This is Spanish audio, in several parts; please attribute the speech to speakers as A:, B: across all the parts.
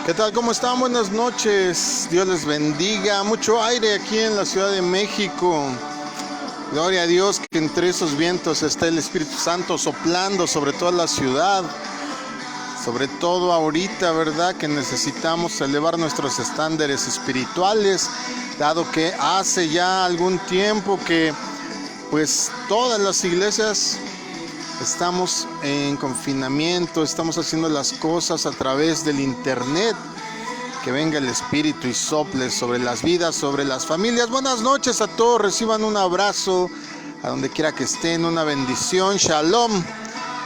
A: ¿Qué tal? ¿Cómo están? Buenas noches. Dios les bendiga. Mucho aire aquí en la Ciudad de México. Gloria a Dios que entre esos vientos está el Espíritu Santo soplando sobre toda la ciudad. Sobre todo ahorita, ¿verdad? Que necesitamos elevar nuestros estándares espirituales, dado que hace ya algún tiempo que pues todas las iglesias estamos en confinamiento, estamos haciendo las cosas a través del internet. Que venga el Espíritu y sople sobre las vidas, sobre las familias. Buenas noches a todos, reciban un abrazo a donde quiera que estén, una bendición. Shalom.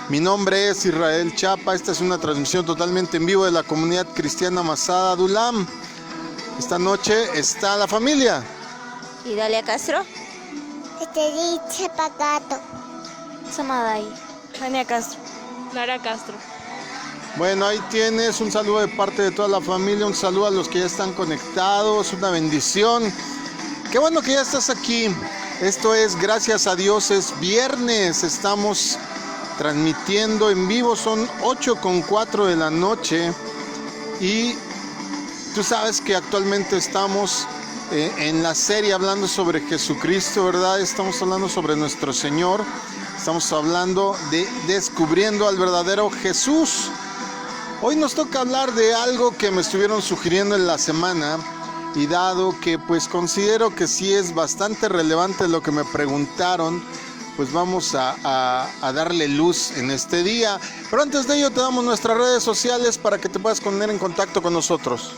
A: Mi nombre es Israel Chapa. Esta es una transmisión totalmente en vivo de la comunidad cristiana Masada Adulam. Esta noche está la familia.
B: Idalia Castro.
C: Pagato.
B: Samaday. Tania Castro.
D: Lara Castro.
A: Bueno, ahí tienes un saludo de parte de toda la familia, un saludo a los que ya están conectados, una bendición. Qué bueno que ya estás aquí. Esto es, gracias a Dios, es viernes. Estamos transmitiendo en vivo, son 8:04 de la noche. Y tú sabes que actualmente estamos en la serie hablando sobre Jesucristo, ¿verdad? Estamos hablando sobre nuestro Señor. Estamos hablando de descubriendo al verdadero Jesús. Hoy nos toca hablar de algo que me estuvieron sugiriendo en la semana y dado que pues considero que sí es bastante relevante lo que me preguntaron, pues vamos a darle luz en este día. Pero antes de ello te damos nuestras redes sociales para que te puedas poner en contacto con nosotros.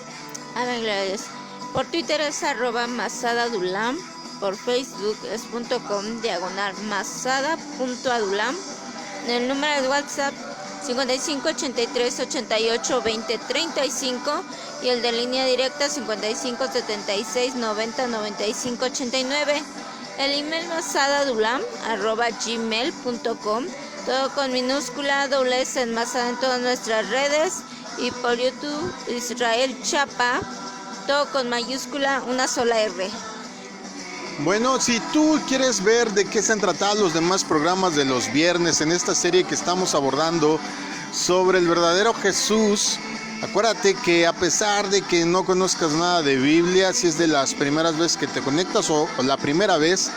B: Amén, gracias. Por Twitter es @masadadulam. Por Facebook es .com/masada.adulam. El número de WhatsApp 55 83 88 20 35 y el de línea directa 55 76 90 95 89. El email masadadulam@gmail.com, todo con minúscula, doble S en Masada en todas nuestras redes, y por YouTube Israel Chapa, todo con mayúscula, una sola R.
A: Bueno, si tú quieres ver de qué se han tratado los demás programas de los viernes en esta serie que estamos abordando sobre el verdadero Jesús, acuérdate que a pesar de que no conozcas nada de Biblia, si es de las primeras veces que te conectas o la primera vez,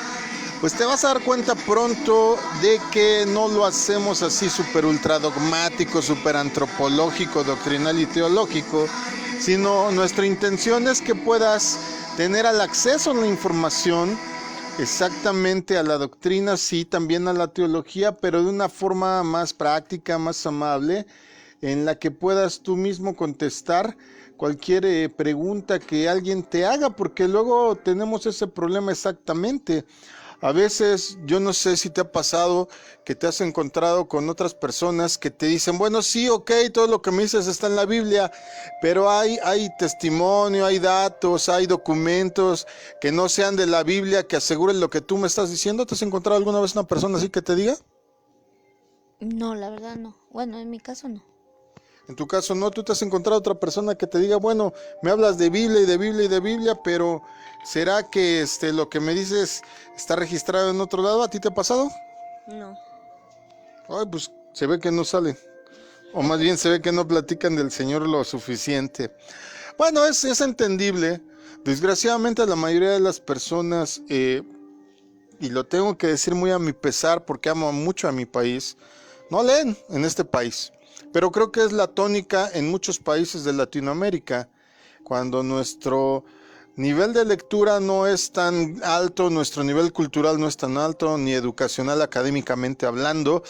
A: pues te vas a dar cuenta pronto de que no lo hacemos así súper ultra dogmático, súper antropológico, doctrinal y teológico, sino nuestra intención es que puedas tener al acceso a la información, exactamente a la doctrina, sí, también a la teología, pero de una forma más práctica, más amable, en la que puedas tú mismo contestar cualquier pregunta que alguien te haga, porque luego tenemos ese problema exactamente. A veces, yo no sé si te ha pasado que te has encontrado con otras personas que te dicen, bueno, sí, ok, todo lo que me dices está en la Biblia, pero hay testimonio, hay datos, hay documentos que no sean de la Biblia, que aseguren lo que tú me estás diciendo. ¿Te has encontrado alguna vez una persona así que te diga?
B: No, la verdad no. Bueno, en mi caso no.
A: En tu caso no, tú te has encontrado otra persona que te diga, bueno, me hablas de Biblia y de Biblia y de Biblia, pero ¿será que lo que me dices está registrado en otro lado? ¿A ti te ha pasado?
B: No.
A: Ay, pues se ve que no salen, o más bien se ve que no platican del Señor lo suficiente. Bueno, es entendible. Desgraciadamente la mayoría de las personas, y lo tengo que decir muy a mi pesar porque amo mucho a mi país, no leen en este país. Pero creo que es la tónica en muchos países de Latinoamérica, cuando nuestro nivel de lectura no es tan alto, nuestro nivel cultural no es tan alto, ni educacional académicamente hablando,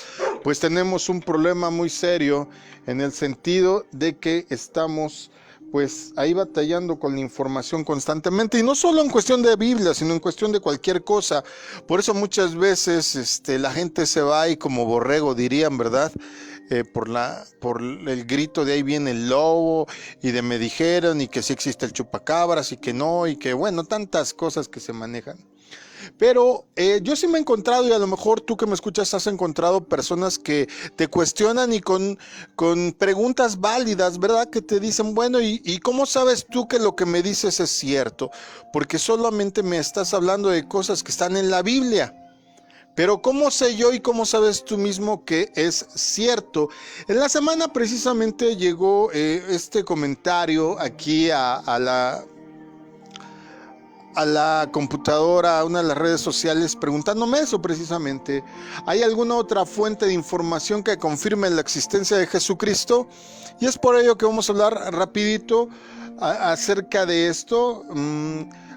A: pues tenemos un problema muy serio en el sentido de que estamos pues ahí batallando con la información constantemente, y no solo en cuestión de Biblia, sino en cuestión de cualquier cosa. Por eso muchas veces la gente se va ahí como borrego, dirían, ¿verdad? Por el grito de ahí viene el lobo, y de me dijeron, y que sí existe el chupacabras, y que no, y que bueno, tantas cosas que se manejan. Pero yo sí me he encontrado, y a lo mejor tú que me escuchas has encontrado personas que te cuestionan y con preguntas válidas, ¿verdad? Que te dicen, bueno, ¿y cómo sabes tú que lo que me dices es cierto? Porque solamente me estás hablando de cosas que están en la Biblia. Pero ¿cómo sé yo y cómo sabes tú mismo que es cierto? En la semana precisamente llegó este comentario aquí a la computadora, a una de las redes sociales, preguntándome eso precisamente. ¿Hay alguna otra fuente de información que confirme la existencia de Jesucristo? Y es por ello que vamos a hablar rapidito acerca de esto.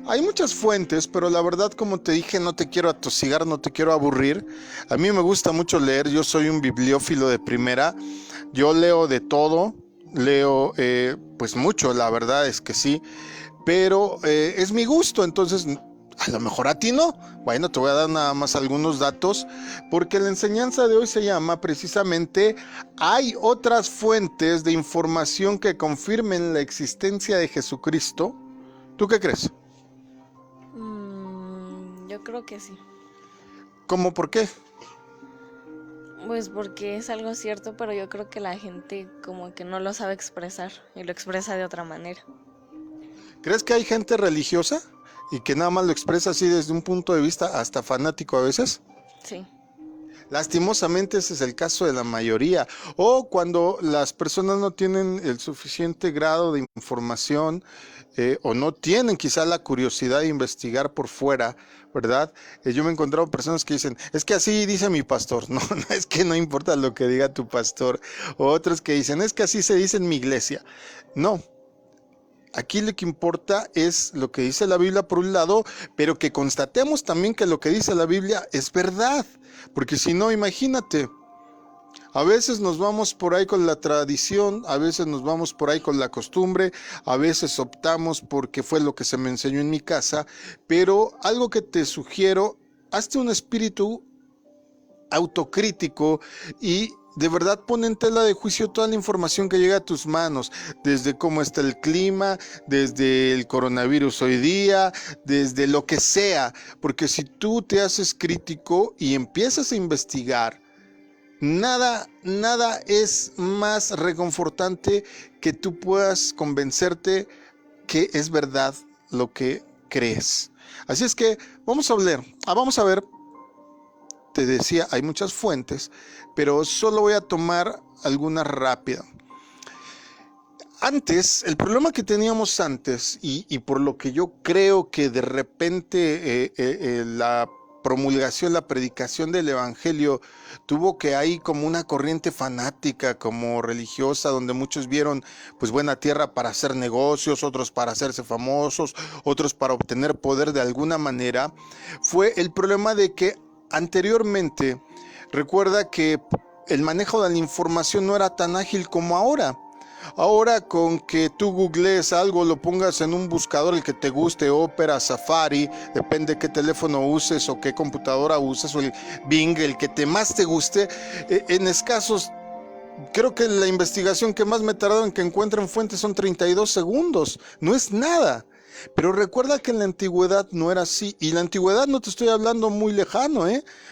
A: Hay muchas fuentes, pero la verdad, como te dije, no te quiero atosigar, no te quiero aburrir. A mí me gusta mucho leer, yo soy un bibliófilo de primera. Yo leo de todo, leo pues mucho, la verdad es que sí. Pero es mi gusto, entonces a lo mejor a ti no. Bueno, te voy a dar nada más algunos datos, porque la enseñanza de hoy se llama precisamente ¿hay otras fuentes de información que confirmen la existencia de Jesucristo? ¿Tú qué crees?
C: Yo creo que sí.
A: ¿Cómo por qué?
C: Pues porque es algo cierto, pero yo creo que la gente como que no lo sabe expresar y lo expresa de otra manera.
A: ¿Crees que hay gente religiosa y que nada más lo expresa así desde un punto de vista hasta fanático a veces?
C: Sí.
A: Lastimosamente ese es el caso de la mayoría. O cuando las personas no tienen el suficiente grado de información o no tienen quizá la curiosidad de investigar por fuera, ¿verdad? Yo me he encontrado personas que dicen, es que así dice mi pastor. No, no es que no importa lo que diga tu pastor. O otros que dicen, es que así se dice en mi iglesia. No. Aquí lo que importa es lo que dice la Biblia por un lado, pero que constatemos también que lo que dice la Biblia es verdad. Porque si no, imagínate, a veces nos vamos por ahí con la tradición, a veces nos vamos por ahí con la costumbre, a veces optamos porque fue lo que se me enseñó en mi casa, pero algo que te sugiero, hazte un espíritu autocrítico y de verdad pon en tela de juicio toda la información que llega a tus manos, desde cómo está el clima, desde el coronavirus hoy día, desde lo que sea, porque si tú te haces crítico y empiezas a investigar, nada es más reconfortante que tú puedas convencerte que es verdad lo que crees. Así es que vamos a ver. Te decía, hay muchas fuentes, pero solo voy a tomar algunas rápidas. Antes, el problema que teníamos antes, y por lo que yo creo que de repente la promulgación, la predicación del evangelio tuvo que hay como una corriente fanática, como religiosa, donde muchos vieron pues buena tierra para hacer negocios, otros para hacerse famosos, otros para obtener poder de alguna manera, fue el problema de que anteriormente, recuerda que el manejo de la información no era tan ágil como ahora. Ahora con que tú googlees algo, lo pongas en un buscador, el que te guste, Opera, Safari, depende qué teléfono uses o qué computadora uses, o el Bing, el que más te guste, en escasos, creo que la investigación que más me tardó en que encuentren fuentes son 32 segundos, no es nada. Pero recuerda que en la antigüedad no era así, y la antigüedad no te estoy hablando muy lejano,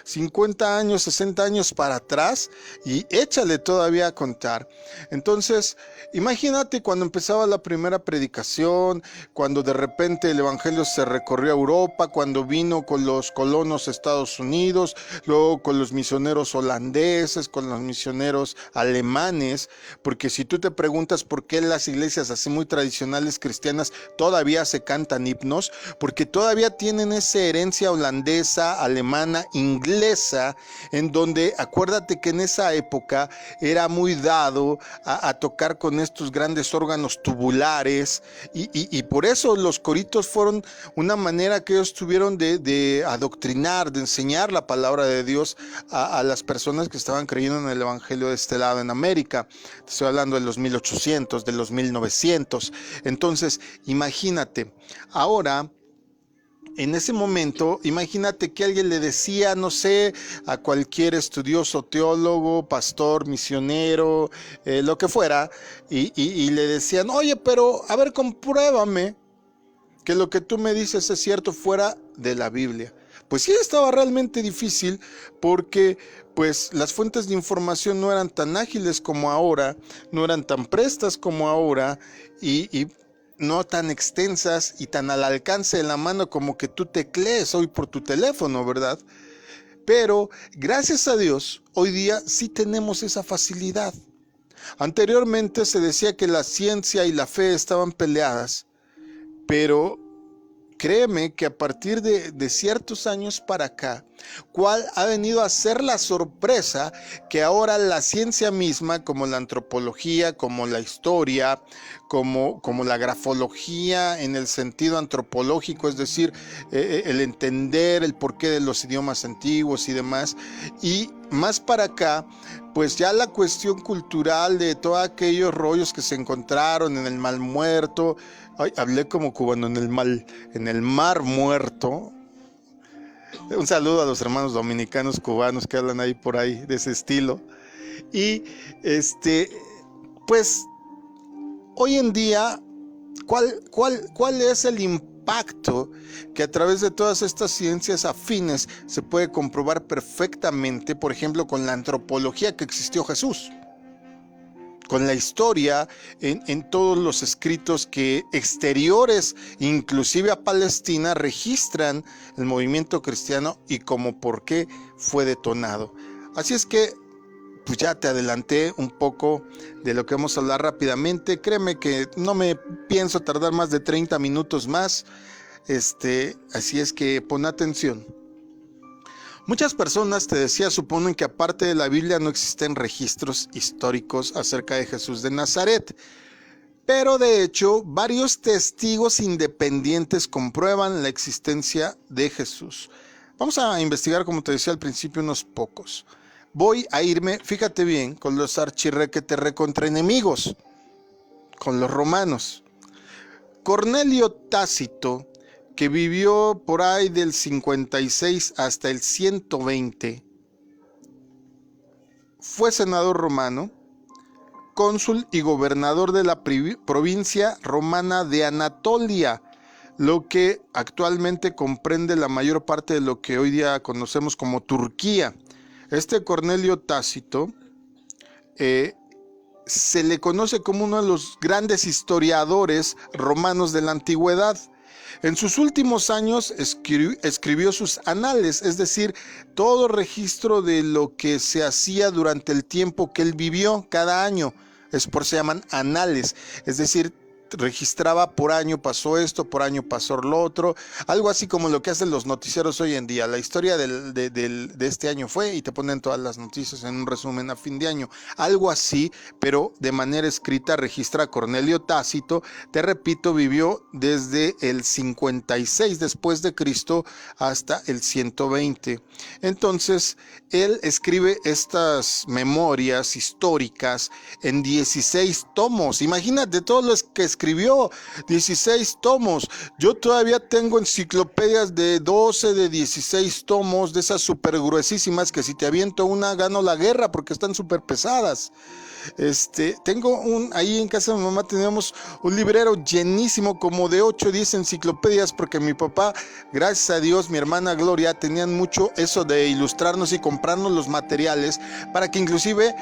A: 50 años, 60 años para atrás, y échale todavía a contar. Entonces, imagínate cuando empezaba la primera predicación, cuando de repente el evangelio se recorrió a Europa, cuando vino con los colonos Estados Unidos, luego con los misioneros holandeses, con los misioneros alemanes, porque si tú te preguntas por qué las iglesias así muy tradicionales cristianas todavía se cantan himnos, porque todavía tienen esa herencia holandesa, alemana, inglesa, en donde acuérdate que en esa época era muy dado a tocar con estos grandes órganos tubulares, y por eso los coritos fueron una manera que ellos tuvieron de adoctrinar, de enseñar la palabra de Dios a las personas que estaban creyendo en el evangelio de este lado en América. Te estoy hablando de los 1800, de los 1900. Entonces, imagínate, ahora, en ese momento, imagínate que alguien le decía, no sé, a cualquier estudioso, teólogo, pastor, misionero, lo que fuera, y le decían, oye, pero a ver, compruébame que lo que tú me dices es cierto fuera de la Biblia. Pues sí, estaba realmente difícil porque pues las fuentes de información no eran tan ágiles como ahora, no eran tan prestas como ahora y no tan extensas y tan al alcance de la mano como que tú teclees hoy por tu teléfono, ¿verdad? Pero gracias a Dios, hoy día sí tenemos esa facilidad. Anteriormente se decía que la ciencia y la fe estaban peleadas, pero créeme que a partir de ciertos años para acá, ¿cuál ha venido a ser la sorpresa? Que ahora la ciencia misma, como la antropología, como la historia, como la grafología en el sentido antropológico, es decir, el entender el porqué de los idiomas antiguos y demás, y más para acá, pues ya la cuestión cultural de todos aquellos rollos que se encontraron en el Mar Muerto. Ay, hablé como cubano, en el Mar Muerto. Un saludo a los hermanos dominicanos cubanos que hablan ahí por ahí de ese estilo. Y pues hoy en día, ¿cuál es el impacto que a través de todas estas ciencias afines se puede comprobar perfectamente, por ejemplo, con la antropología que existió Jesús? Con la historia en todos los escritos que exteriores, inclusive a Palestina, registran el movimiento cristiano y como por qué fue detonado. Así es que, pues ya te adelanté un poco de lo que vamos a hablar rápidamente. Créeme que no me pienso tardar más de 30 minutos más. Así es que pon atención. Muchas personas, te decía, suponen que aparte de la Biblia no existen registros históricos acerca de Jesús de Nazaret. Pero de hecho, varios testigos independientes comprueban la existencia de Jesús. Vamos a investigar, como te decía al principio, unos pocos. Voy a irme, fíjate bien, con los archirrequete recontra enemigos, con los romanos. Cornelio Tácito, que vivió por ahí del 56 hasta el 120, fue senador romano, cónsul y gobernador de la provincia romana de Anatolia, lo que actualmente comprende la mayor parte de lo que hoy día conocemos como Turquía. Este Cornelio Tácito se le conoce como uno de los grandes historiadores romanos de la antigüedad. En sus últimos años escribió sus anales, es decir, todo registro de lo que se hacía durante el tiempo que él vivió cada año. Es por eso se llaman anales, es decir, registraba por año pasó esto, por año pasó lo otro, algo así como lo que hacen los noticieros hoy en día. La historia de este año fue, y te ponen todas las noticias en un resumen a fin de año, algo así, pero de manera escrita registra Cornelio Tácito. Te repito, vivió desde el 56 después de Cristo hasta el 120. Entonces él escribe estas memorias históricas en 16 tomos. Imagínate todos los que escribió, 16 tomos. Yo todavía tengo enciclopedias de 12, de 16 tomos, de esas súper gruesísimas que si te aviento una gano la guerra porque están súper pesadas. Tengo ahí en casa de mi mamá teníamos un librero llenísimo, como de 8 o 10 enciclopedias, porque mi papá, gracias a Dios, mi hermana Gloria, tenían mucho eso de ilustrarnos y comprarnos los materiales, para que inclusive,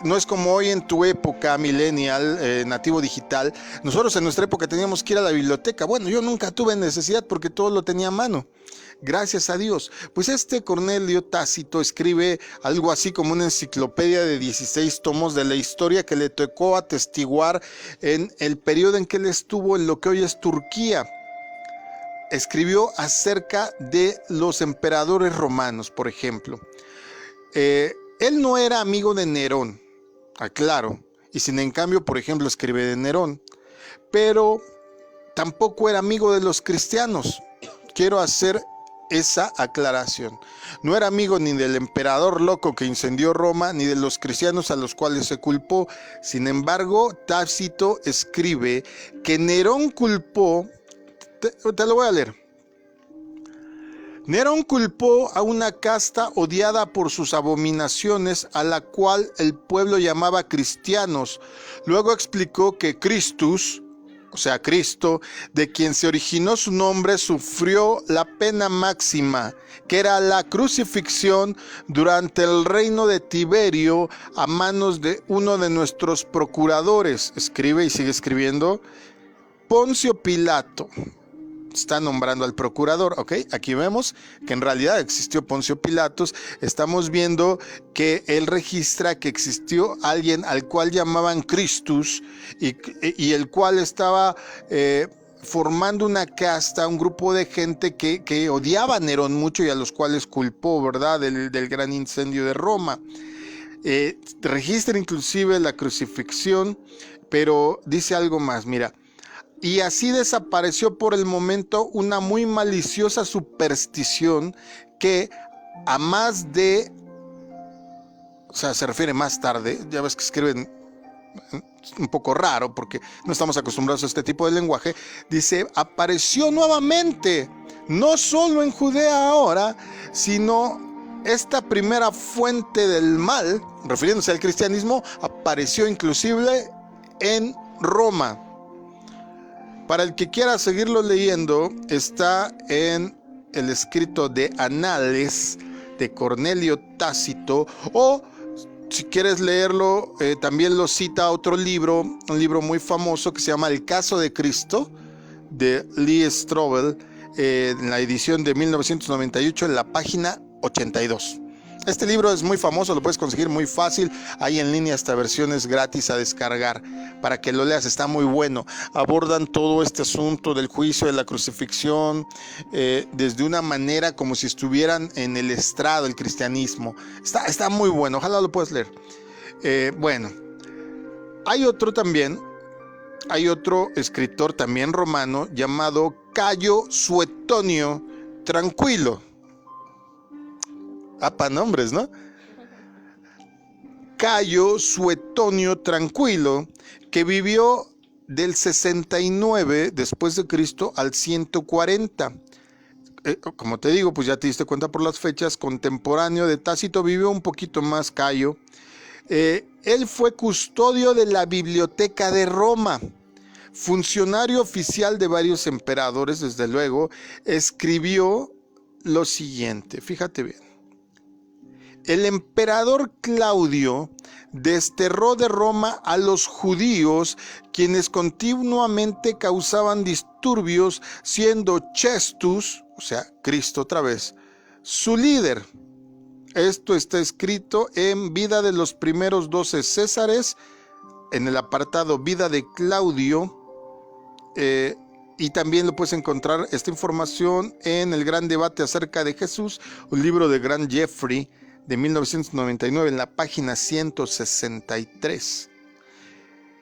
A: no es como hoy en tu época millennial, nativo digital, nosotros en nuestra época teníamos que ir a la biblioteca. Bueno, yo nunca tuve necesidad porque todo lo tenía a mano. Gracias a Dios. Pues este Cornelio Tácito escribe algo así como una enciclopedia de 16 tomos de la historia que le tocó atestiguar en el periodo en que él estuvo en lo que hoy es Turquía. Escribió acerca de los emperadores romanos, por ejemplo. Él no era amigo de Nerón, aclaro, y sin en cambio, por ejemplo, escribe de Nerón, pero tampoco era amigo de los cristianos. Quiero hacer esa aclaración. No era amigo ni del emperador loco que incendió Roma, ni de los cristianos a los cuales se culpó. Sin embargo, Tácito escribe que Nerón culpó, te lo voy a leer. Nerón culpó a una casta odiada por sus abominaciones, a la cual el pueblo llamaba cristianos. Luego explicó que Christus, o sea, Cristo, de quien se originó su nombre, sufrió la pena máxima, que era la crucifixión durante el reino de Tiberio a manos de uno de nuestros procuradores. Escribe y sigue escribiendo. Poncio Pilato, está nombrando al procurador, ¿ok? Aquí vemos que en realidad existió Poncio Pilatos. Estamos viendo que él registra que existió alguien al cual llamaban Christus y el cual estaba formando una casta, un grupo de gente que odiaba a Nerón mucho y a los cuales culpó, ¿verdad?, del gran incendio de Roma. Registra inclusive la crucifixión, pero dice algo más, mira. Y así desapareció por el momento una muy maliciosa superstición que a más de, o sea, se refiere más tarde, ya ves que escriben un poco raro porque no estamos acostumbrados a este tipo de lenguaje, dice, apareció nuevamente, no solo en Judea ahora, sino esta primera fuente del mal, refiriéndose al cristianismo, apareció inclusive en Roma. Para el que quiera seguirlo leyendo, está en el escrito de Anales de Cornelio Tácito, o si quieres leerlo, también lo cita otro libro, un libro muy famoso que se llama El caso de Cristo, de Lee Strobel, en la edición de 1998, en la página 82. Este libro es muy famoso, lo puedes conseguir muy fácil, hay en línea hasta versiones gratis a descargar para que lo leas, está muy bueno. Abordan todo este asunto del juicio, de la crucifixión, desde una manera como si estuvieran en el estrado del cristianismo. Está muy bueno, ojalá lo puedas leer. Bueno, hay otro escritor también romano llamado Cayo Suetonio Tranquilo. Apa nombres, ¿no? Cayo Suetonio Tranquilo, que vivió del 69 después de Cristo al 140. Como te digo, pues ya te diste cuenta por las fechas, contemporáneo de Tácito, vivió un poquito más Cayo. Él fue custodio de la Biblioteca de Roma, funcionario oficial de varios emperadores, desde luego. Escribió lo siguiente, fíjate bien. El emperador Claudio desterró de Roma a los judíos, quienes continuamente causaban disturbios, siendo Chestus, o sea, Cristo otra vez, su líder. Esto está escrito en Vida de los primeros 12 Césares, en el apartado Vida de Claudio, y también lo puedes encontrar esta información en El Gran Debate acerca de Jesús, un libro de Grant Jeffrey, de 1999, en la página 163.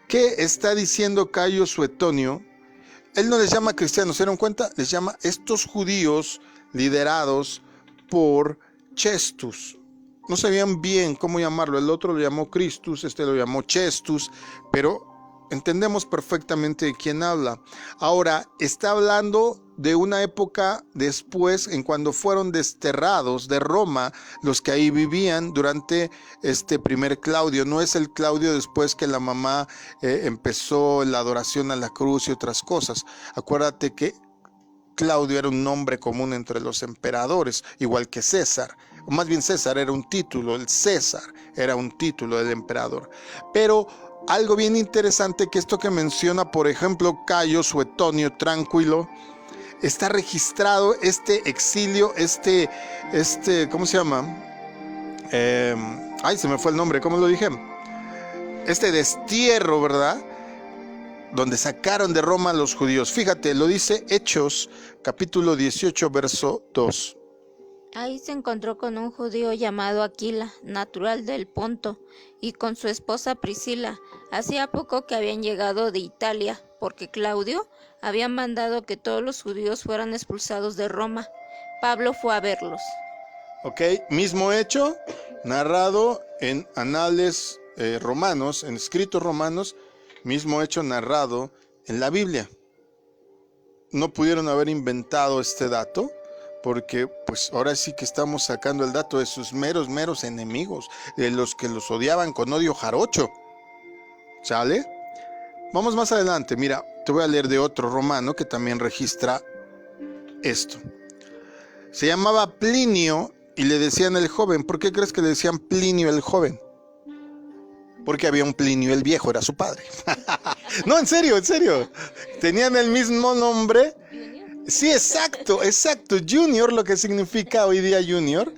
A: ¿Qué está diciendo Cayo Suetonio? Él no les llama cristianos, ¿se dieron cuenta? Les llama estos judíos liderados por Chestus. No sabían bien cómo llamarlo, el otro lo llamó Christus, este lo llamó Chestus, pero entendemos perfectamente de quién habla. Ahora, está hablando de una época después, en cuando fueron desterrados de Roma los que ahí vivían durante este primer Claudio. No es el Claudio después que la mamá empezó la adoración a la cruz y otras cosas. Acuérdate que Claudio era un nombre común entre los emperadores, igual que César. O más bien César era un título, el César era un título del emperador. Pero algo bien interesante, que esto que menciona, por ejemplo, Cayo Suetonio Tranquilo, está registrado este exilio, ¿cómo se llama? Se me fue el nombre, ¿cómo lo dije? Este destierro, ¿verdad? Donde sacaron de Roma a los judíos. Fíjate, lo dice Hechos, capítulo 18, verso 2.
B: Ahí se encontró con un judío llamado Aquila, natural del Ponto, y con su esposa Priscila. Hacía poco que habían llegado de Italia, porque Claudio había mandado que todos los judíos fueran expulsados de Roma. Pablo fue a verlos.
A: Ok, mismo hecho, narrado en anales romanos, en escritos romanos, mismo hecho narrado en la Biblia. No pudieron haber inventado este dato, porque pues ahora sí que estamos sacando el dato de sus meros enemigos, de los que los odiaban con odio jarocho. ¿Sale? Vamos más adelante, mira, te voy a leer de otro romano que también registra esto. Se llamaba Plinio y le decían el joven. ¿Por qué crees que le decían Plinio el joven? Porque había un Plinio el viejo, era su padre. No, en serio. Tenían el mismo nombre. Sí, exacto. Junior, lo que significa hoy día junior,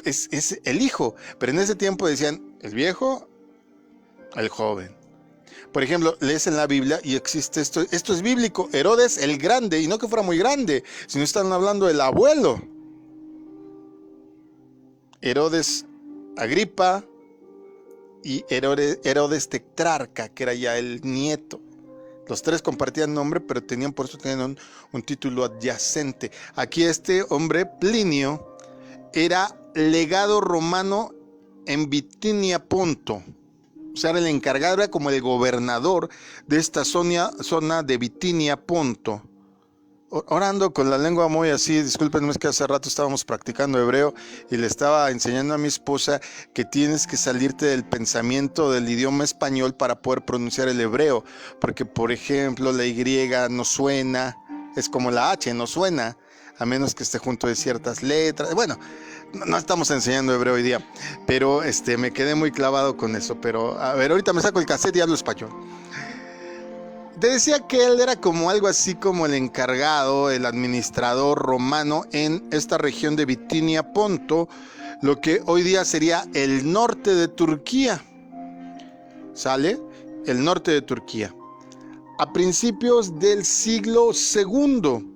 A: es el hijo. Pero en ese tiempo decían el viejo, el joven. Por ejemplo, lees en la Biblia y existe esto es bíblico. Herodes el grande, y no que fuera muy grande, sino están hablando del abuelo. Herodes Agripa y Herodes Tetrarca, que era ya el nieto. Los tres compartían nombre, pero por eso tenían un título adyacente. Aquí este hombre, Plinio, era legado romano en Bitinia Ponto. O sea, era el encargado, era como el gobernador de esta zona de Bitinia Ponto. Orando con la lengua muy así, discúlpenme, es que hace rato estábamos practicando hebreo y le estaba enseñando a mi esposa que tienes que salirte del pensamiento del idioma español para poder pronunciar el hebreo, porque por ejemplo la Y no suena, es como la H, no suena, a menos que esté junto de ciertas letras. Bueno, no estamos enseñando hebreo hoy día, pero me quedé muy clavado con eso. Pero a ver, ahorita me saco el cassette y hablo español. Te decía que él era como algo así como el encargado, el administrador romano en esta región de Bitinia Ponto, lo que hoy día sería el norte de Turquía. ¿Sale? El norte de Turquía. A principios del siglo II,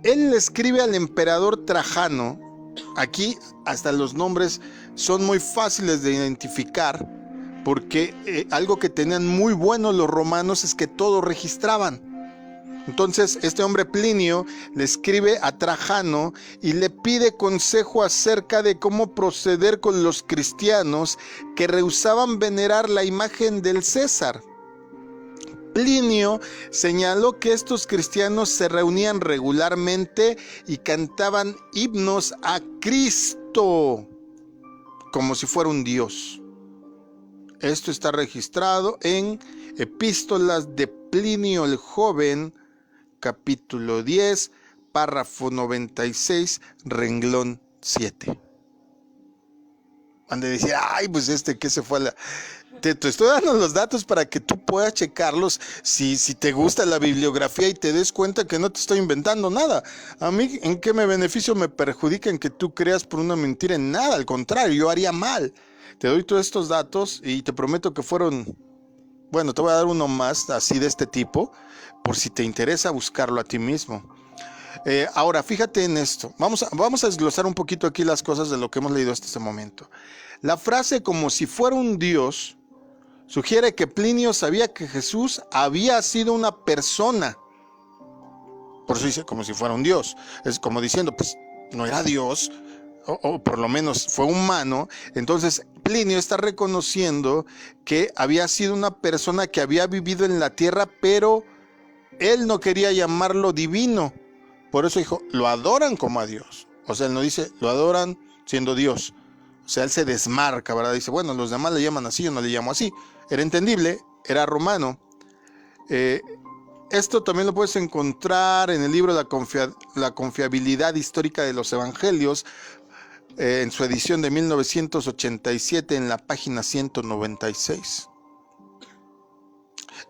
A: él le escribe al emperador Trajano. Aquí hasta los nombres son muy fáciles de identificar, porque algo que tenían muy bueno los romanos es que todo registraban. Entonces este hombre Plinio le escribe a Trajano y le pide consejo acerca de cómo proceder con los cristianos que rehusaban venerar la imagen del César. Plinio señaló que estos cristianos se reunían regularmente y cantaban himnos a Cristo como si fuera un dios. Esto está registrado en Epístolas de Plinio el Joven, capítulo 10, párrafo 96, renglón 7. Han de decir, ay, pues que se fue a la... Te estoy dando los datos para que tú puedas checarlos si te gusta la bibliografía y te des cuenta que no te estoy inventando nada. A mí, ¿en qué me beneficio me perjudica en que tú creas por una mentira? En nada, al contrario, yo haría mal. Te doy todos estos datos y te prometo que fueron... Bueno, te voy a dar uno más así de este tipo, por si te interesa buscarlo a ti mismo. Ahora, fíjate en esto. Vamos a desglosar un poquito aquí las cosas de lo que hemos leído hasta este momento. La frase como si fuera un dios sugiere que Plinio sabía que Jesús había sido una persona. Por eso dice como si fuera un dios. Es como diciendo, pues no era Dios, o por lo menos fue humano. Entonces Plinio está reconociendo que había sido una persona que había vivido en la tierra, pero él no quería llamarlo divino. Por eso dijo, lo adoran como a Dios. O sea, él no dice, lo adoran siendo Dios. O sea, él se desmarca, ¿verdad? Dice, bueno, los demás le llaman así, yo no le llamo así. Era entendible, era romano. Esto también lo puedes encontrar en el libro La confiabilidad histórica de los evangelios, en su edición de 1987, en la página 196.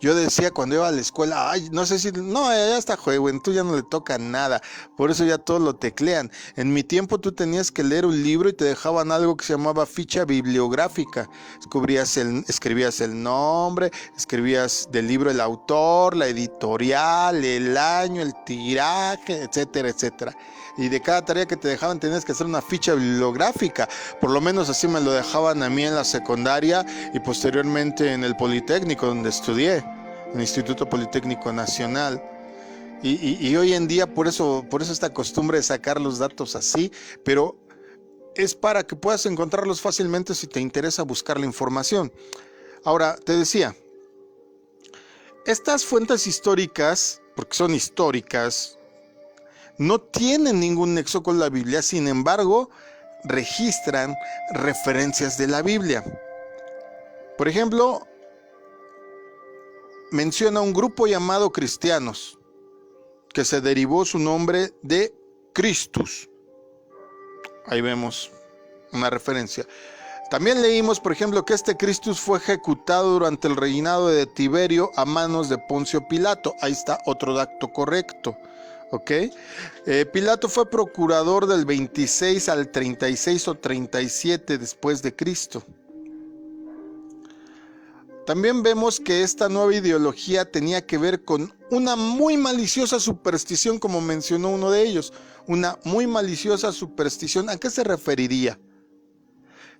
A: Yo decía cuando iba a la escuela, ay, no sé si, no, ya está joven, tú ya no le toca nada, por eso ya todos lo teclean. En mi tiempo tú tenías que leer un libro y te dejaban algo que se llamaba ficha bibliográfica. Escribías el nombre, escribías del libro el autor, la editorial, el año, el tiraje, etcétera, etcétera. Y de cada tarea que te dejaban tenías que hacer una ficha bibliográfica. Por lo menos así me lo dejaban a mí en la secundaria y posteriormente en el Politécnico donde estudié, en el Instituto Politécnico Nacional. Y hoy en día por eso esta costumbre de sacar los datos así, pero es para que puedas encontrarlos fácilmente si te interesa buscar la información. Ahora, te decía, estas fuentes históricas, porque son históricas, no tienen ningún nexo con la Biblia, sin embargo, registran referencias de la Biblia. Por ejemplo, menciona un grupo llamado cristianos, que se derivó su nombre de Christus. Ahí vemos una referencia. También leímos, por ejemplo, que este Christus fue ejecutado durante el reinado de Tiberio a manos de Poncio Pilato. Ahí está otro dato correcto. ¿ok? Pilato fue procurador del 26 al 36 o 37 después de Cristo. También vemos que esta nueva ideología tenía que ver con una muy maliciosa superstición, como mencionó uno de ellos. Una muy maliciosa superstición. ¿A qué se referiría?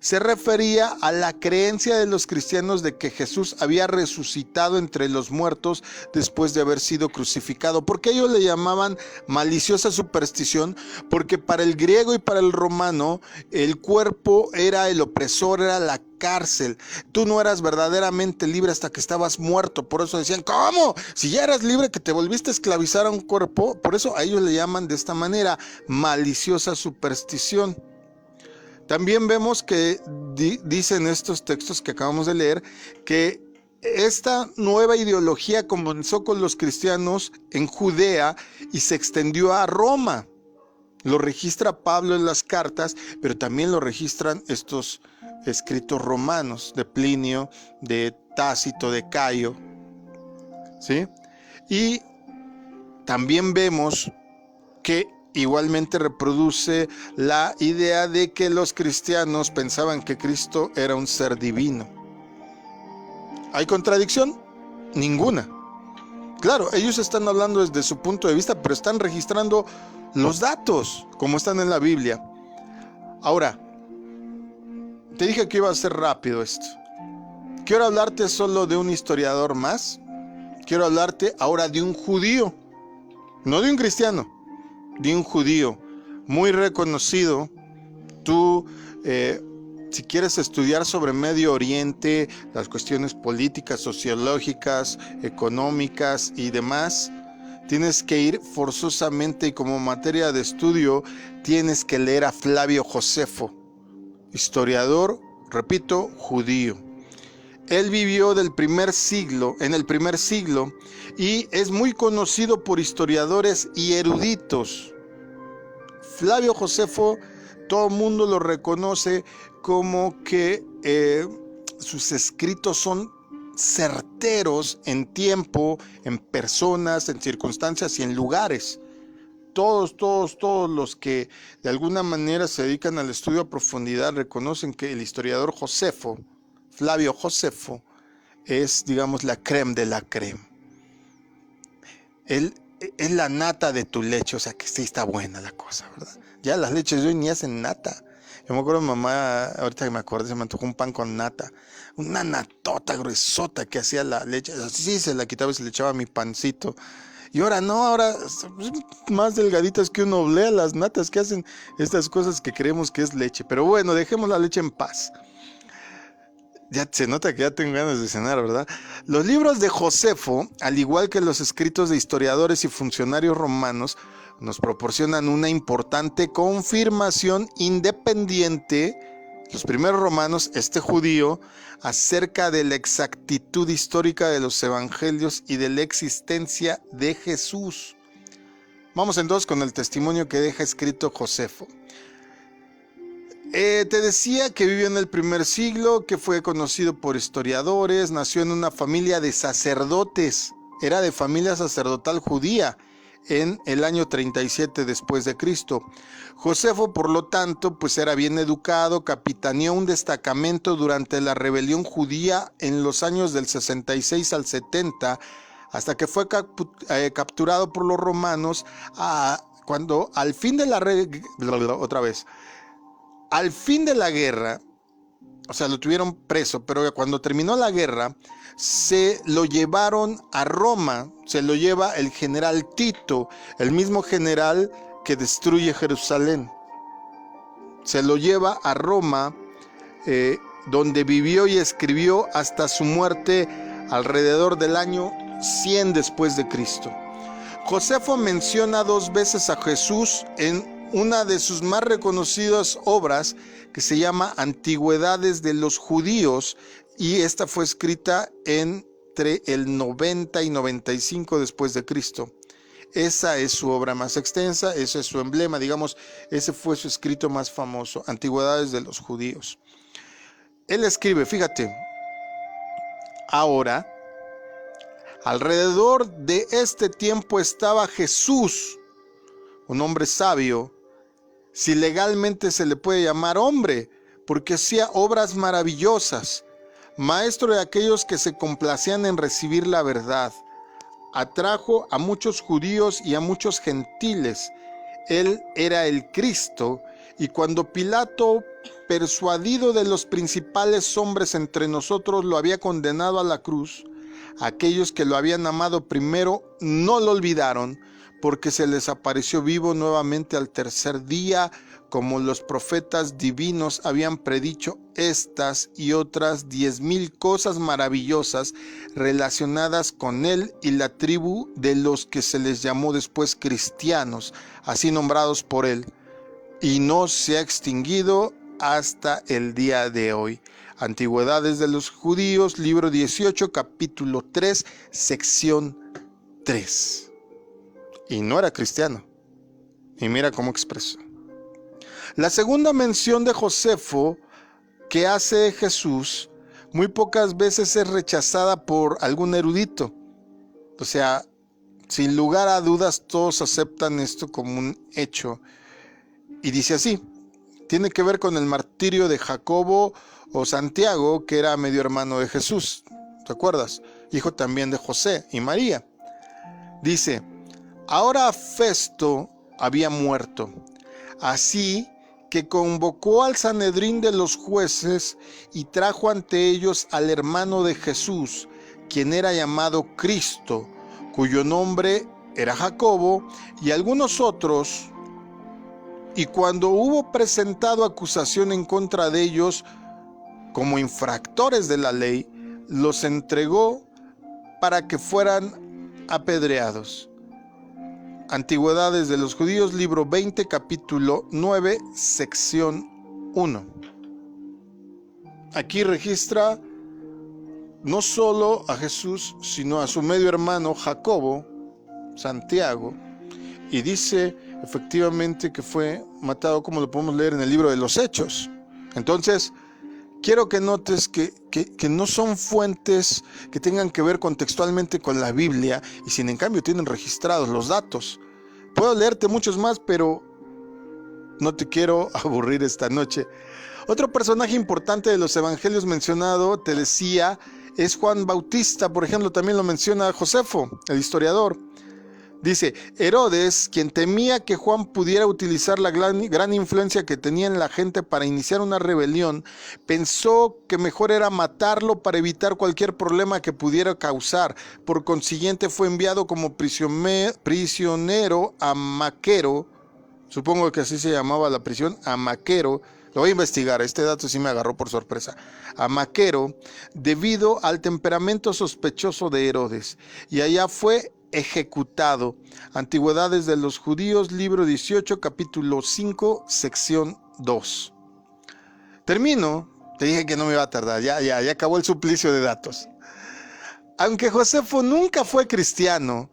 A: Se refería a la creencia de los cristianos de que Jesús había resucitado entre los muertos después de haber sido crucificado. ¿Por qué ellos le llamaban maliciosa superstición? Porque para el griego y para el romano el cuerpo era el opresor, era la cárcel. Tú no eras verdaderamente libre hasta que estabas muerto. Por eso decían, ¿cómo? Si ya eras libre, que te volviste a esclavizar a un cuerpo. Por eso a ellos le llaman de esta manera maliciosa superstición. También vemos que dicen estos textos que acabamos de leer que esta nueva ideología comenzó con los cristianos en Judea y se extendió a Roma. Lo registra Pablo en las cartas, pero también lo registran estos escritos romanos de Plinio, de Tácito, de Cayo, ¿sí? Y también vemos que igualmente reproduce la idea de que los cristianos pensaban que Cristo era un ser divino. ¿Hay contradicción? Ninguna. Claro, ellos están hablando desde su punto de vista, pero están registrando los datos como están en la Biblia. Ahora, te dije que iba a ser rápido esto. Quiero hablarte solo de un historiador más. Quiero hablarte ahora de un judío, no de un cristiano, de un judío muy reconocido. Tú, si quieres estudiar sobre Medio Oriente, las cuestiones políticas, sociológicas, económicas y demás, tienes que ir forzosamente y como materia de estudio tienes que leer a Flavio Josefo, historiador, repito, judío. Él vivió en el primer siglo y es muy conocido por historiadores y eruditos. Flavio Josefo, todo el mundo lo reconoce como que sus escritos son certeros en tiempo, en personas, en circunstancias y en lugares. Todos los que de alguna manera se dedican al estudio a profundidad reconocen que el historiador Josefo, Flavio Josefo, es, digamos, la crème de la crème. Él es la nata de tu leche, o sea que sí está buena la cosa, ¿verdad? Ya las leches de hoy ni hacen nata. Yo me acuerdo de mamá, ahorita que me acordé, se me antojó un pan con nata. Una natota gruesota que hacía la leche. Así se la quitaba y se le echaba a mi pancito. Y ahora no, ahora más delgaditas que un oblea las natas que hacen estas cosas que creemos que es leche. Pero bueno, dejemos la leche en paz. Ya se nota que ya tengo ganas de cenar, ¿verdad? Los libros de Josefo, al igual que los escritos de historiadores y funcionarios romanos, nos proporcionan una importante confirmación independiente, los primeros romanos, este judío, acerca de la exactitud histórica de los evangelios y de la existencia de Jesús. Vamos entonces con el testimonio que deja escrito Josefo. Te decía que vivió en el primer siglo, que fue conocido por historiadores, nació en una familia de sacerdotes, era de familia sacerdotal judía en el año 37 después de Cristo. Josefo, por lo tanto, pues era bien educado, capitaneó un destacamento durante la rebelión judía en los años del 66 al 70, hasta que fue capturado por los romanos cuando al fin de la guerra, o sea, lo tuvieron preso, pero cuando terminó la guerra, se lo llevaron a Roma, se lo lleva el general Tito, el mismo general que destruye Jerusalén. Se lo lleva a Roma, donde vivió y escribió hasta su muerte alrededor del año 100 después de Cristo. Josefo menciona 2 veces a Jesús en una de sus más reconocidas obras, que se llama Antigüedades de los Judíos, y esta fue escrita entre el 90 y 95 después de Cristo. Esa es su obra más extensa, ese es su emblema, digamos, ese fue su escrito más famoso, Antigüedades de los Judíos. Él escribe, fíjate, ahora, alrededor de este tiempo estaba Jesús, un hombre sabio, si legalmente se le puede llamar hombre, porque hacía obras maravillosas, maestro de aquellos que se complacían en recibir la verdad. Atrajo a muchos judíos y a muchos gentiles. Él era el Cristo, y cuando Pilato, persuadido de los principales hombres entre nosotros, lo había condenado a la cruz, aquellos que lo habían amado primero no lo olvidaron, porque se les apareció vivo nuevamente al tercer día, como los profetas divinos habían predicho estas y otras 10,000 cosas maravillosas relacionadas con él y la tribu de los que se les llamó después cristianos, así nombrados por él, y no se ha extinguido hasta el día de hoy. Antigüedades de los Judíos, libro 18, capítulo 3, sección 3. Y no era cristiano. Y mira cómo expresó. La segunda mención de Josefo que hace Jesús muy pocas veces es rechazada por algún erudito. O sea, sin lugar a dudas todos aceptan esto como un hecho. Y dice así: tiene que ver con el martirio de Jacobo o Santiago, que era medio hermano de Jesús. ¿Te acuerdas? Hijo también de José y María. Dice: ahora Festo había muerto, así que convocó al Sanedrín de los jueces y trajo ante ellos al hermano de Jesús, quien era llamado Cristo, cuyo nombre era Jacobo, y algunos otros. Y cuando hubo presentado acusación en contra de ellos como infractores de la ley, los entregó para que fueran apedreados. Antigüedades de los Judíos, libro 20, capítulo 9, sección 1. Aquí registra no solo a Jesús, sino a su medio hermano Jacobo, Santiago, y dice efectivamente que fue matado, como lo podemos leer en el libro de los Hechos. Entonces, quiero que notes que no son fuentes que tengan que ver contextualmente con la Biblia, y sin en cambio tienen registrados los datos. Puedo leerte muchos más, pero no te quiero aburrir esta noche. Otro personaje importante de los evangelios mencionado, te decía, es Juan Bautista. Por ejemplo, también lo menciona Josefo, el historiador. Dice: Herodes, quien temía que Juan pudiera utilizar la gran influencia que tenía en la gente para iniciar una rebelión, pensó que mejor era matarlo para evitar cualquier problema que pudiera causar. Por consiguiente, fue enviado como prisionero a Maquero. Supongo que así se llamaba la prisión, a Maquero. Lo voy a investigar, este dato sí me agarró por sorpresa. A Maquero, debido al temperamento sospechoso de Herodes. Y allá fue ejecutado. Antigüedades de los Judíos, libro 18, capítulo 5, sección 2. Termino. Te dije que no me iba a tardar. Ya acabó el suplicio de datos. Aunque Josefo nunca fue cristiano,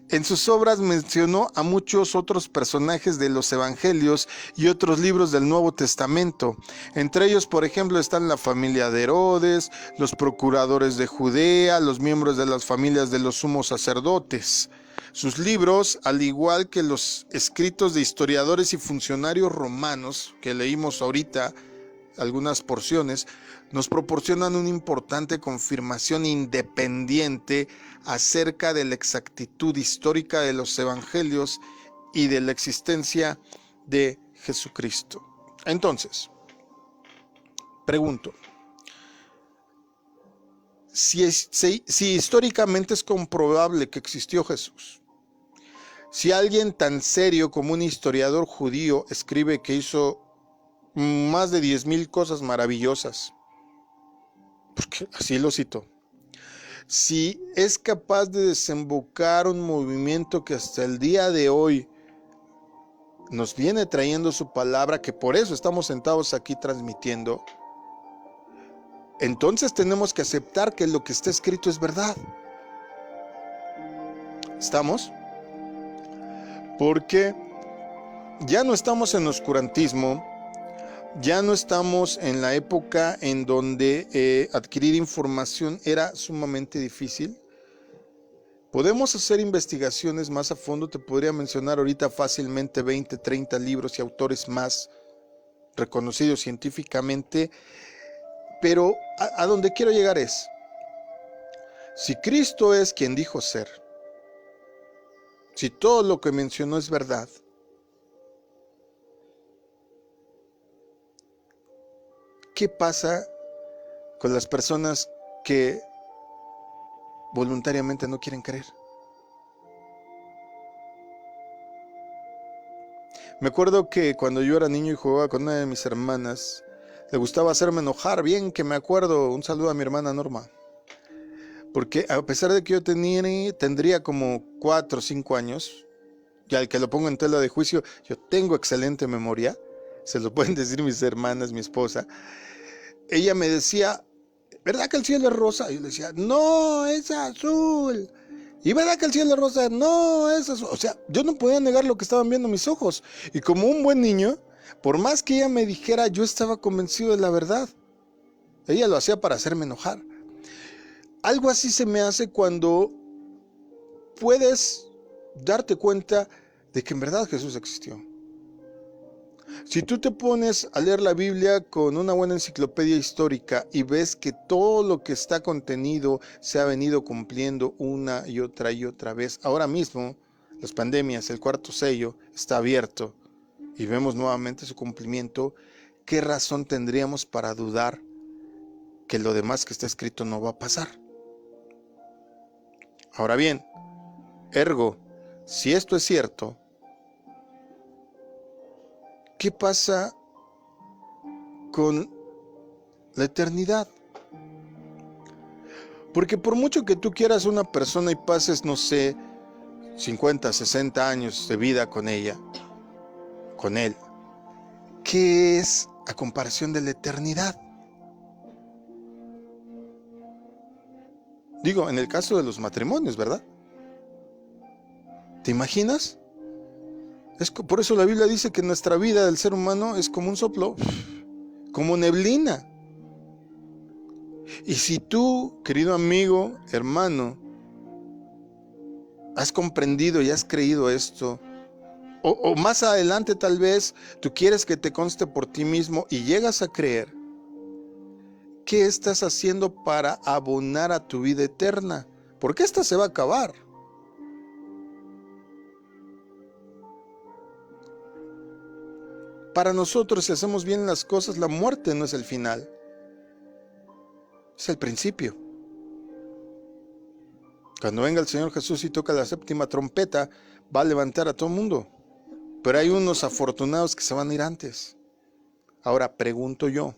A: en sus obras mencionó a muchos otros personajes de los evangelios y otros libros del Nuevo Testamento. Entre ellos, por ejemplo, están la familia de Herodes, los procuradores de Judea, los miembros de las familias de los sumos sacerdotes. Sus libros, al igual que los escritos de historiadores y funcionarios romanos que leímos ahorita, algunas porciones, nos proporcionan una importante confirmación independiente acerca de la exactitud histórica de los evangelios y de la existencia de Jesucristo. Entonces, pregunto, si históricamente es comprobable que existió Jesús, si alguien tan serio como un historiador judío escribe que hizo más de 10,000 cosas maravillosas, porque así lo citó, si es capaz de desembocar un movimiento que hasta el día de hoy nos viene trayendo su palabra, que por eso estamos sentados aquí transmitiendo, entonces tenemos que aceptar que lo que está escrito es verdad. ¿Estamos? Porque ya no estamos en oscurantismo. Ya no estamos en la época en donde adquirir información era sumamente difícil. Podemos hacer investigaciones más a fondo. Te podría mencionar ahorita fácilmente 20, 30 libros y autores más reconocidos científicamente. Pero a donde quiero llegar es, si Cristo es quien dijo ser, si todo lo que mencionó es verdad, ¿qué pasa con las personas que voluntariamente no quieren creer? Me acuerdo que cuando yo era niño y jugaba con una de mis hermanas, le gustaba hacerme enojar, bien que me acuerdo. Un saludo a mi hermana Norma. Porque a pesar de que yo tendría como 4 o 5 años, y al que lo pongo en tela de juicio, yo tengo excelente memoria, se lo pueden decir mis hermanas, mi esposa. Ella me decía, ¿verdad que el cielo es rosa? Y yo le decía, no, es azul. ¿Y verdad que el cielo es rosa? No, es azul. O sea, yo no podía negar lo que estaban viendo mis ojos. Y como un buen niño, por más que ella me dijera, yo estaba convencido de la verdad. Ella lo hacía para hacerme enojar. Algo así se me hace cuando puedes darte cuenta de que en verdad Jesús existió. Si tú te pones a leer la Biblia con una buena enciclopedia histórica y ves que todo lo que está contenido se ha venido cumpliendo una y otra vez, ahora mismo las pandemias, el cuarto sello está abierto y vemos nuevamente su cumplimiento, ¿qué razón tendríamos para dudar que lo demás que está escrito no va a pasar? Ahora bien, ergo, si esto es cierto, ¿qué pasa con la eternidad? Porque por mucho que tú quieras una persona y pases, no sé, 50, 60 años de vida con ella, con él, ¿qué es a comparación de la eternidad? Digo, en el caso de los matrimonios, ¿verdad? ¿Te imaginas? Por eso la Biblia dice que nuestra vida del ser humano es como un soplo, como neblina. Y si tú, querido amigo, hermano, has comprendido y has creído esto, o más adelante tal vez tú quieres que te conste por ti mismo y llegas a creer, ¿qué estás haciendo para abonar a tu vida eterna? Porque esta se va a acabar. Para nosotros, si hacemos bien las cosas, la muerte no es el final, es el principio. Cuando venga el Señor Jesús y toca la séptima trompeta, va a levantar a todo el mundo. Pero hay unos afortunados que se van a ir antes. Ahora pregunto yo,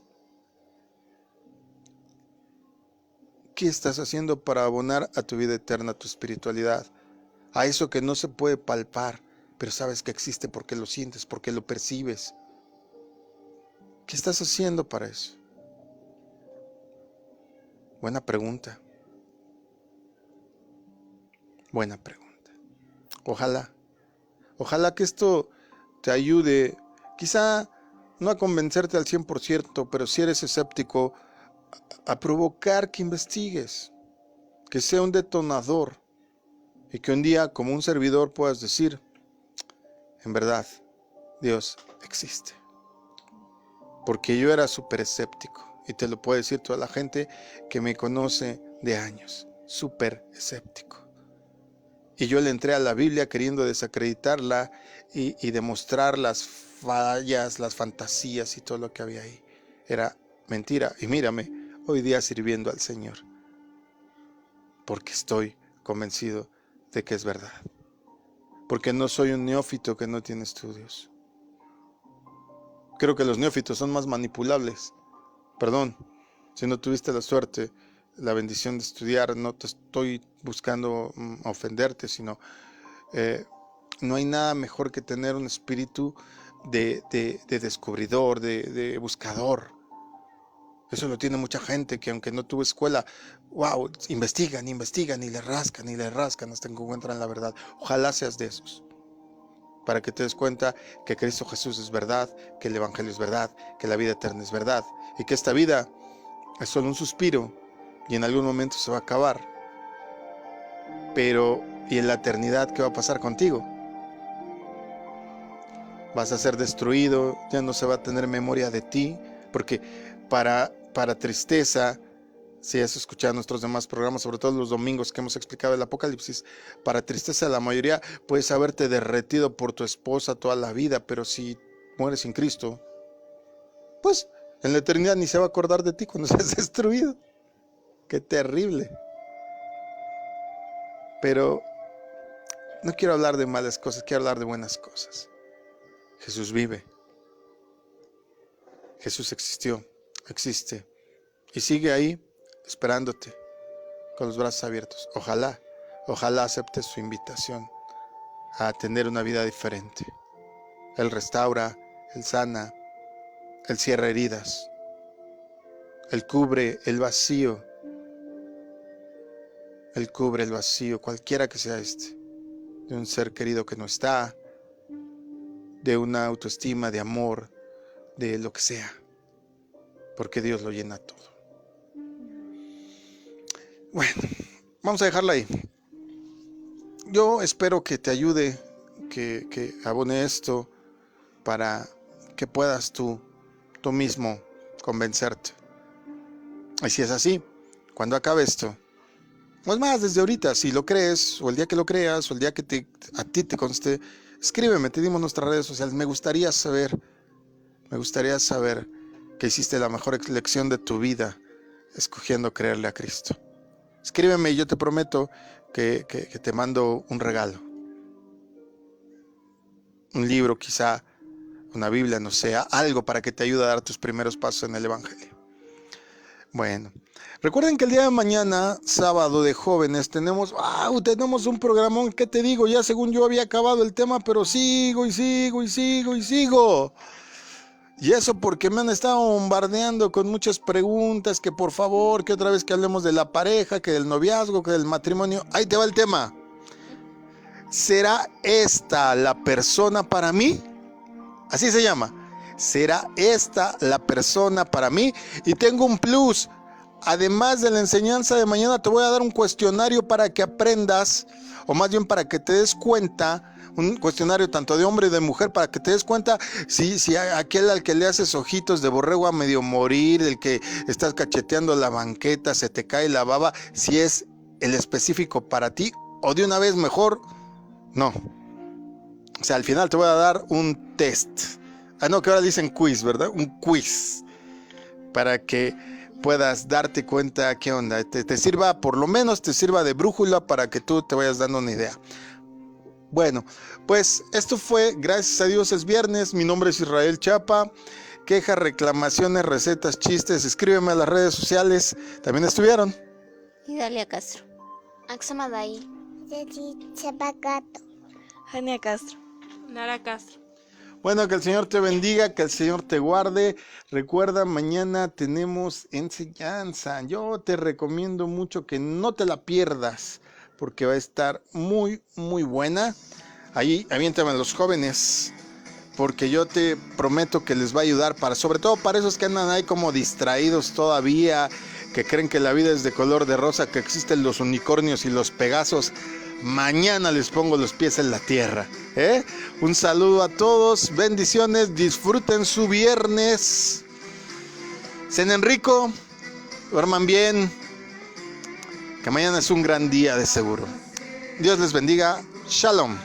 A: ¿qué estás haciendo para abonar a tu vida eterna, a tu espiritualidad? A eso que no se puede palpar, pero sabes que existe porque lo sientes, porque lo percibes. ¿Qué estás haciendo para eso? Buena pregunta. Buena pregunta. Ojalá que esto te ayude, quizá no a convencerte al 100%, pero si eres escéptico, a provocar que investigues, que sea un detonador y que un día como un servidor puedas decir, en verdad, Dios existe. Porque yo era súper escéptico y te lo puede decir toda la gente que me conoce de años, súper escéptico. Y yo le entré a la Biblia queriendo desacreditarla y demostrar las fallas, las fantasías y todo lo que había ahí. Era mentira. Y mírame, hoy día sirviendo al Señor. Porque estoy convencido de que es verdad. Porque no soy un neófito que no tiene estudios. Creo que los neófitos son más manipulables. Perdón, si no tuviste la suerte, la bendición de estudiar, no te estoy buscando ofenderte, sino no hay nada mejor que tener un espíritu de descubridor, de buscador. Eso lo tiene mucha gente que aunque no tuvo escuela, wow, investigan y le rascan hasta que encuentran la verdad. Ojalá seas de esos, para que te des cuenta que Cristo Jesús es verdad, que el Evangelio es verdad, que la vida eterna es verdad, y que esta vida es solo un suspiro y en algún momento se va a acabar. Pero, ¿y en la eternidad qué va a pasar contigo? Vas a ser destruido, ya no se va a tener memoria de ti, porque para tristeza, si has escuchado nuestros demás programas, sobre todo los domingos que hemos explicado el Apocalipsis, para tristeza de la mayoría puedes haberte derretido por tu esposa toda la vida, pero si mueres sin Cristo, pues en la eternidad ni se va a acordar de ti cuando seas destruido. ¡Qué terrible! Pero no quiero hablar de malas cosas, quiero hablar de buenas cosas. Jesús vive. Jesús existió, existe y sigue ahí esperándote con los brazos abiertos. Ojalá aceptes su invitación a tener una vida diferente. Él restaura, Él sana, Él cierra heridas, Él cubre el vacío. Él cubre el vacío, cualquiera que sea de un ser querido que no está, de una autoestima, de amor, de lo que sea, porque Dios lo llena todo. Bueno, vamos a dejarla ahí. Yo espero que te ayude, que abone esto para que puedas tú mismo convencerte. Y si es así, cuando acabe esto, pues más desde ahorita, si lo crees, o el día que lo creas, o el día que a ti te conste, escríbeme, te dimos nuestras redes sociales. Me gustaría saber que hiciste la mejor elección de tu vida escogiendo creerle a Cristo. Escríbeme y yo te prometo que te mando un regalo. Un libro quizá, una Biblia, no sé, algo para que te ayude a dar tus primeros pasos en el Evangelio. Bueno, recuerden que el día de mañana, sábado de jóvenes, tenemos un programón, ¿qué te digo? Ya según yo había acabado el tema, pero sigo. Y eso porque me han estado bombardeando con muchas preguntas, que por favor, que otra vez que hablemos de la pareja, que del noviazgo, que del matrimonio. Ahí te va el tema. ¿Será esta la persona para mí? Así se llama. ¿Será esta la persona para mí? Y tengo un plus. Además de la enseñanza de mañana, te voy a dar un cuestionario para que aprendas, o más bien para que te des cuenta, un cuestionario tanto de hombre y de mujer, para que te des cuenta si aquel al que le haces ojitos de borrego a medio morir, el que estás cacheteando la banqueta, se te cae la baba, si es el específico para ti, o de una vez mejor, no. O sea, al final te voy a dar un test. No, que ahora dicen quiz, ¿verdad? Un quiz. Para que puedas darte cuenta qué onda. Te sirva, por lo menos te sirva de brújula para que tú te vayas dando una idea. Bueno, pues esto fue, gracias a Dios es viernes. Mi nombre es Israel Chapa. Quejas, reclamaciones, recetas, chistes. Escríbeme a las redes sociales. También estuvieron
B: Idalia Castro,
D: Axamadai, Chapacato,
C: Jania Castro.
E: Lara Castro.
A: Bueno, que el Señor te bendiga, que el Señor te guarde. Recuerda, mañana tenemos enseñanza. Yo te recomiendo mucho que no te la pierdas, porque va a estar muy, muy buena. Ahí, aviéntame a los jóvenes, porque yo te prometo que les va a ayudar, sobre todo para esos que andan ahí como distraídos todavía, que creen que la vida es de color de rosa, que existen los unicornios y los pegasos. Mañana les pongo los pies en la tierra. Un saludo a todos, bendiciones, disfruten su viernes. Cenen rico, duerman bien, que mañana es un gran día de seguro. Dios les bendiga. Shalom.